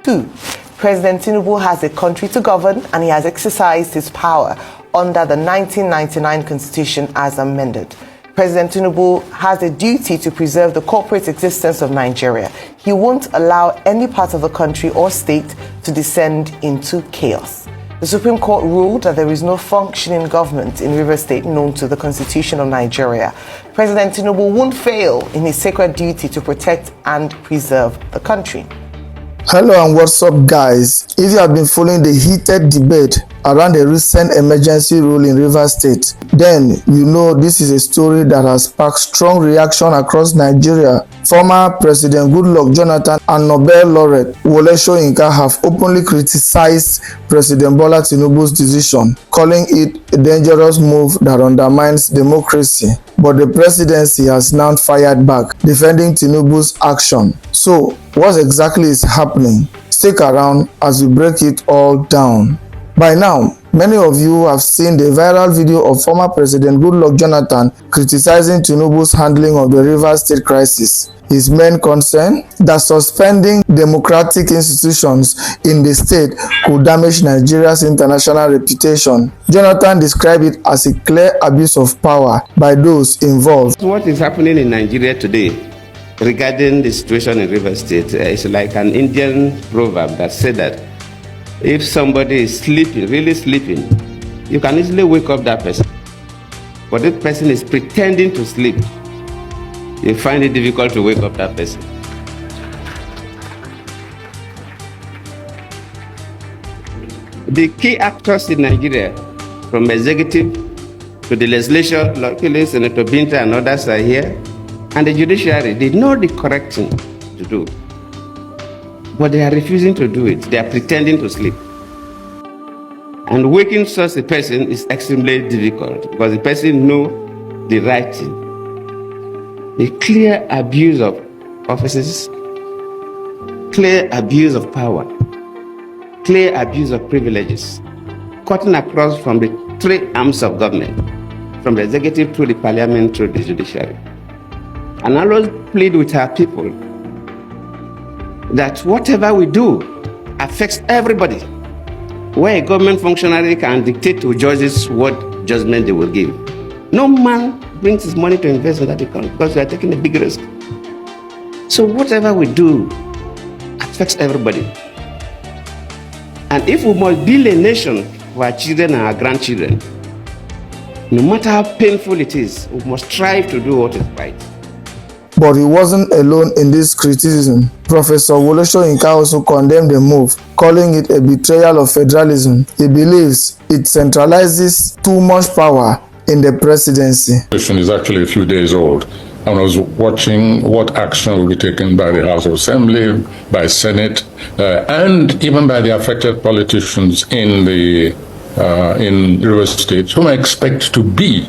2. President Tinubu has a country to govern and he has exercised his power under the 1999 Constitution as amended. President Tinubu has a duty to preserve the corporate existence of Nigeria. He won't allow any part of the country or state to descend into chaos. The Supreme Court ruled that there is no functioning government in Rivers State known to the Constitution of Nigeria. President Tinubu won't fail in his sacred duty to protect and preserve the country. Hello and what's up, guys? If you have been following the heated debate around the recent emergency rule in Rivers State, then you know this is a story that has sparked strong reaction across Nigeria. Former President Goodluck Jonathan and Nobel laureate Soyinka have openly criticized President Bola Tinubu's decision, calling it a dangerous move that undermines democracy. But the presidency has now fired back, defending Tinubu's action. So, what exactly is happening? Stick around as we break it all down. By now, many of you have seen the viral video of former President Goodluck Jonathan criticizing Tinubu's handling of the Rivers State crisis. His main concern that suspending democratic institutions in the state could damage Nigeria's international reputation. Jonathan described it as a clear abuse of power by those involved. What is happening in Nigeria today regarding the situation in Rivers State is like an Indian proverb that said that if somebody is sleeping, really sleeping, you can easily wake up that person. But if person is pretending to sleep, you find it difficult to wake up that person. The key actors in Nigeria, from executive to the legislature, luckily Senator Binta and others are here, and the judiciary, they know the correct thing to do. But they are refusing to do it. They are pretending to sleep. And waking such a person is extremely difficult because the person knows the right thing. The clear abuse of offices, clear abuse of power, clear abuse of privileges, cutting across from the three arms of government, from the executive to the parliament to the judiciary. And I always plead with our people that whatever we do affects everybody. Where a government functionary can dictate to judges what judgment they will give. No man brings his money to invest in that account because we are taking a big risk. So whatever we do affects everybody. And if we must build a nation for our children and our grandchildren, no matter how painful it is, we must strive to do what is right. But he wasn't alone in this criticism. Professor Soyinka also condemned the move, calling it a betrayal of federalism. He believes it centralizes too much power in the presidency. The question is actually a few days old. And I was watching what action will be taken by the House of Assembly, by Senate, and even by the affected politicians in Rivers State, whom I expect to be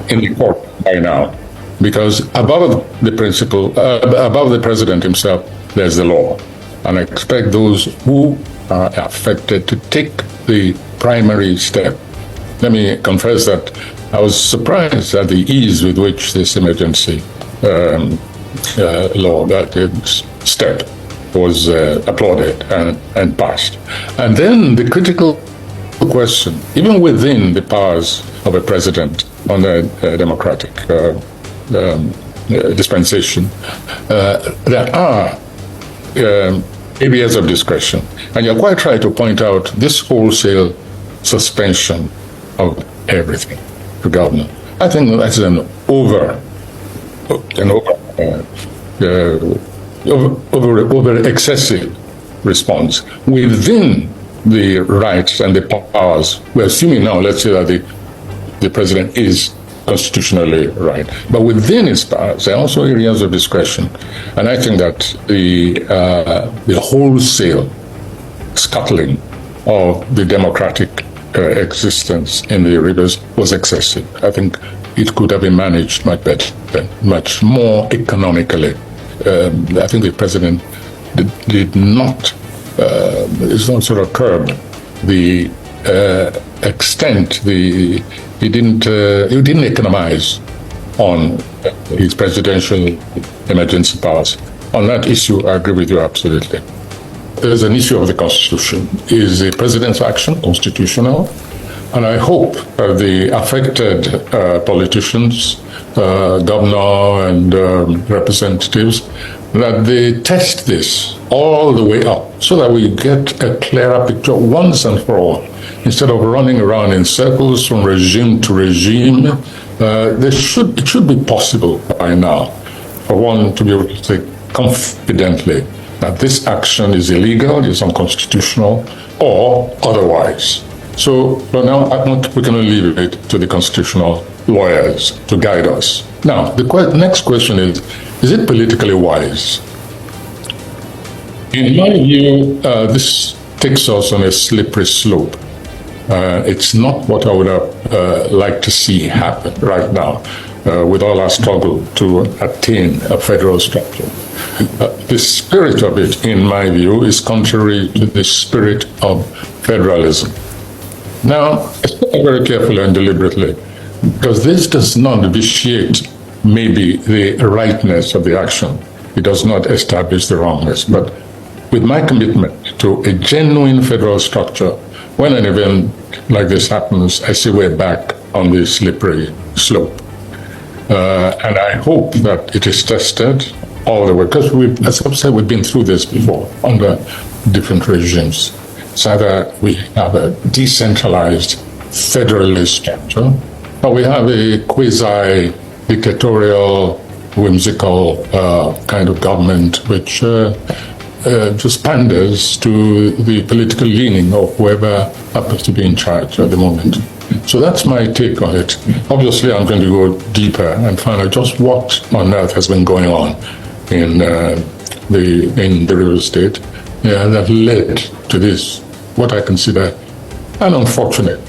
in the court by now. Because above the above the president himself, there's the law. And I expect those who are affected to take the primary step. Let me confess that I was surprised at the ease with which this emergency law, that step, was applauded and passed. And then the critical question, even within the powers of a president on a democratic dispensation, there are areas of discretion. And you're quite right to point out this wholesale suspension of everything to government. I think that's an over excessive response within the rights and the powers. We're assuming now, let's say that the president is constitutionally right, but within his powers, there are also areas of discretion, and I think that the wholesale scuttling of the democratic existence in the rivers was excessive. I think it could have been managed much better, much more economically. I think the president did not, it's not sort of curb the extent, he didn't economize on his presidential emergency powers. On that issue, I agree with you absolutely. there's an issue of the Constitution. Is the president's action constitutional? And I hope the affected politicians, governor and representatives, that they test this all the way up so that we get a clearer picture once and for all. Instead of running around in circles from regime to regime, it should be possible by now for one to be able to say confidently that this action is illegal, is unconstitutional, or otherwise. So for now, I think we can leave it to the constitutional lawyers to guide us. Now, the next question is it politically wise? In my view, this takes us on a slippery slope. It's not what I would have liked to see happen right now with all our struggle to attain a federal structure. The spirit of it, in my view, is contrary to the spirit of federalism. Now, I speak very carefully and deliberately, because this does not vitiate maybe the rightness of the action. It does not establish the wrongness. But with my commitment to a genuine federal structure, when an event like this happens, I say we're back on the slippery slope. And I hope that it is tested all the way, because as I've said, we've been through this before under different regimes. It's either we have a decentralized federalist structure, or we have a quasi-dictatorial, whimsical kind of government which just panders to the political leaning of whoever happens to be in charge at the moment. So that's my take on it. Obviously, I'm going to go deeper and find out just what on earth has been going on in the real estate that led to this, what I consider an unfortunate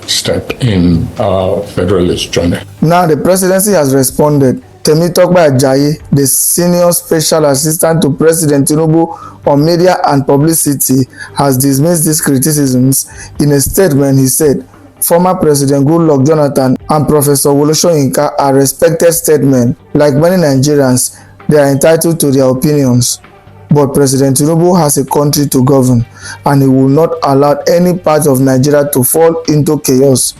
step in our federalist journey. Now the presidency has responded. Temitope Ajayi, the senior special assistant to President Tinubu on media and publicity, has dismissed these criticisms. In a statement, he said, former President Goodluck Jonathan and Professor Soyinka are respected statesmen. Like many Nigerians, they are entitled to their opinions. But President Tinubu has a country to govern, and he will not allow any part of Nigeria to fall into chaos.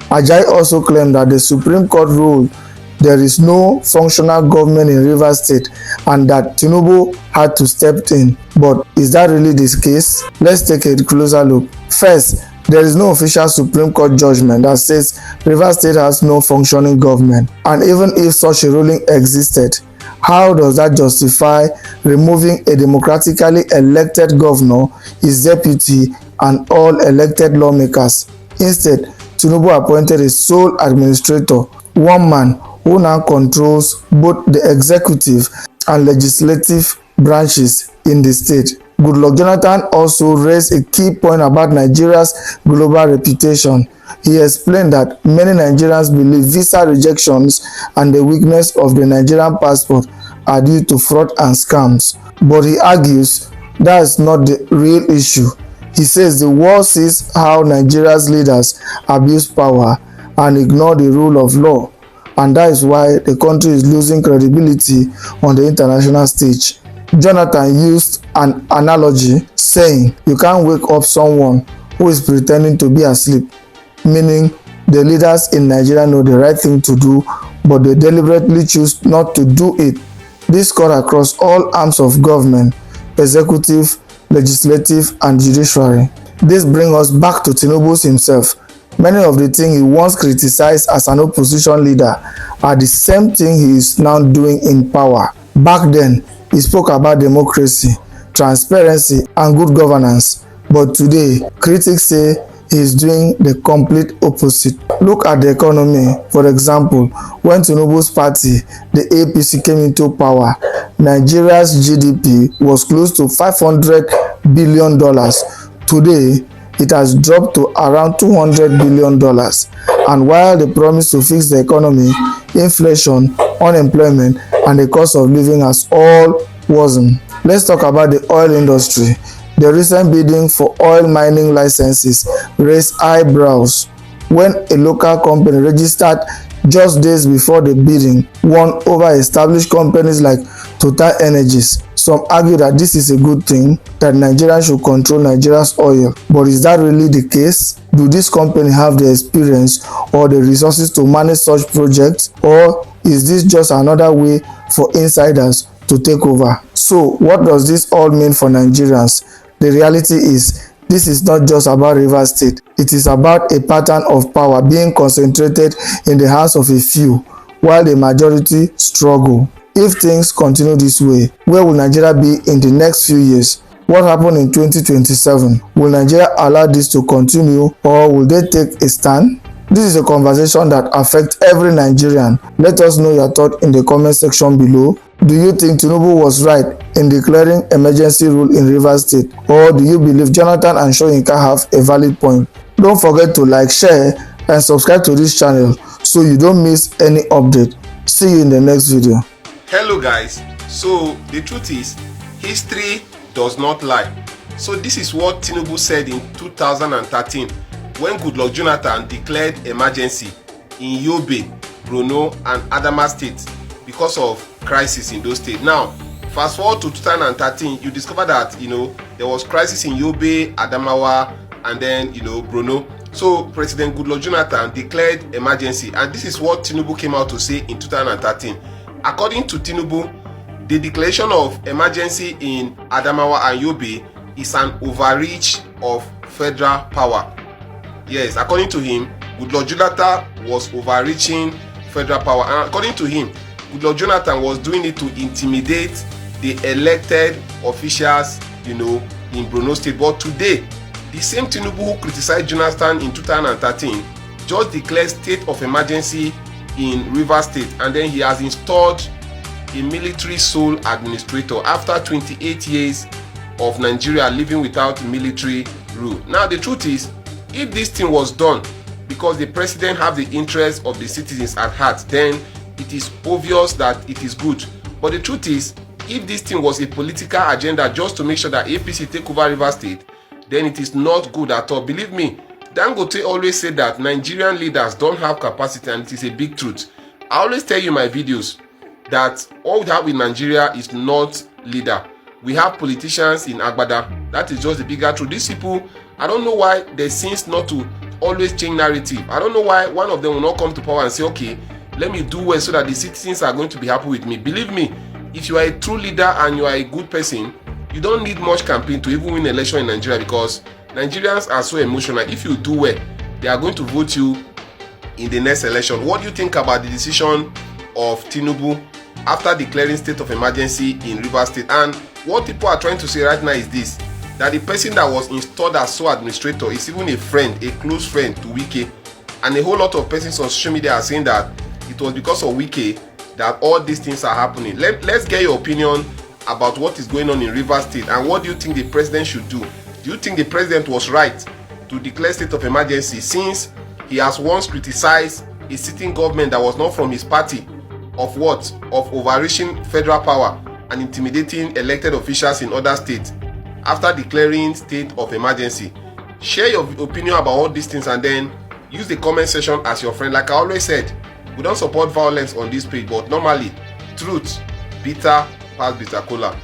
Ajayi also claimed that the Supreme Court ruled there is no functional government in Rivers State and that Tinubu had to step in. But is that really the case? Let's take a closer look. First, there is no official Supreme Court judgment that says Rivers State has no functioning government. And even if such a ruling existed, how does that justify removing a democratically elected governor, his deputy, and all elected lawmakers? Instead, Tinubu appointed a sole administrator, one man who now controls both the executive and legislative branches in the state. Goodluck Jonathan also raised a key point about Nigeria's global reputation. He explained that many Nigerians believe visa rejections and the weakness of the Nigerian passport are due to fraud and scams. But he argues that is not the real issue. He says the world sees how Nigeria's leaders abuse power and ignore the rule of law, and that is why the country is losing credibility on the international stage. Jonathan used an analogy saying you can't wake up someone who is pretending to be asleep, meaning the leaders in Nigeria know the right thing to do, but they deliberately choose not to do it. This cut across all arms of government, executive, legislative, and judiciary. This brings us back to Tinubu himself. Many of the things he once criticized as an opposition leader are the same thing he is now doing in power. Back then, he spoke about democracy, transparency, and good governance. But today, critics say he is doing the complete opposite. Look at the economy. For example, when Tinubu's party, the APC, came into power, Nigeria's GDP was close to $500 billion. Today, it has dropped to around $200 billion. And while the promise to fix the economy, inflation, unemployment, and the cost of living has all worsened. Let's talk about the oil industry. The recent bidding for oil mining licenses raised eyebrows when a local company registered just days before the bidding won over established companies like Total Energies, Some argue that this is a good thing, that Nigerians should control Nigeria's oil. But is that really the case? Do these companies have the experience or the resources to manage such projects? Or is this just another way for insiders to take over? So what does this all mean for Nigerians? The reality is, this is not just about Rivers State. It is about a pattern of power being concentrated in the hands of a few, while the majority struggle. If things continue this way, where will Nigeria be in the next few years? What happened in 2027? Will Nigeria allow this to continue, or will they take a stand? This is a conversation that affects every Nigerian. Let us know your thought in the comment section below. Do you think Tinubu was right in declaring emergency rule in Rivers State, or do you believe Jonathan and Soyinka have a valid point? Don't forget to like, share and subscribe to this channel so you don't miss any update. See you in the next video. Hello guys, so the truth is, history does not lie. So this is what Tinubu said in 2013 when Goodluck Jonathan declared emergency in Yobe, Borno and Adamawa states because of crisis in those states. Now, fast forward to 2013, you discover that there was crisis in Yobe, Adamawa and then Borno. So President Goodluck Jonathan declared emergency, and this is what Tinubu came out to say in 2013. According to Tinubu, the declaration of emergency in Adamawa and Yobe is an overreach of federal power. Yes, according to him, Goodluck Jonathan was overreaching federal power, and according to him, Goodluck Jonathan was doing it to intimidate the elected officials, in Borno State. But today, the same Tinubu who criticized Jonathan in 2013 just declared state of emergency in Rivers State, and then he has installed a military sole administrator after 28 years of Nigeria living without military rule. Now the truth is, if this thing was done because the president have the interest of the citizens at heart, then it is obvious that it is good. But the truth is, if this thing was a political agenda just to make sure that APC take over Rivers State, then it is not good at all. Believe me, Dangote always said that Nigerian leaders don't have capacity, and it is a big truth. I always tell you in my videos that all we have in Nigeria is not leader. We have politicians in Agbada. That is just the bigger truth. These people, I don't know why they seems not to always change narrative. I don't know why one of them will not come to power and say, okay, let me do well so that the citizens are going to be happy with me. Believe me, if you are a true leader and you are a good person, you don't need much campaign to even win election in Nigeria, because Nigerians are so emotional. If you do well, they are going to vote you in the next election. What do you think about the decision of Tinubu after declaring state of emergency in Rivers State? And what people are trying to say right now is this, that the person that was installed as sole administrator is even a friend, a close friend to Wike. And a whole lot of persons on social media are saying that it was because of Wike that all these things are happening. Let's get your opinion about what is going on in Rivers State, and what do you think the president should do? Do you think the president was right to declare state of emergency, since he has once criticized a sitting government that was not from his party of what? Of overreaching federal power and intimidating elected officials in other states after declaring state of emergency? Share your opinion about all these things, and then use the comment section as your friend. Like I always said, we don't support violence on this page, but normally truth bitter past bitter cola.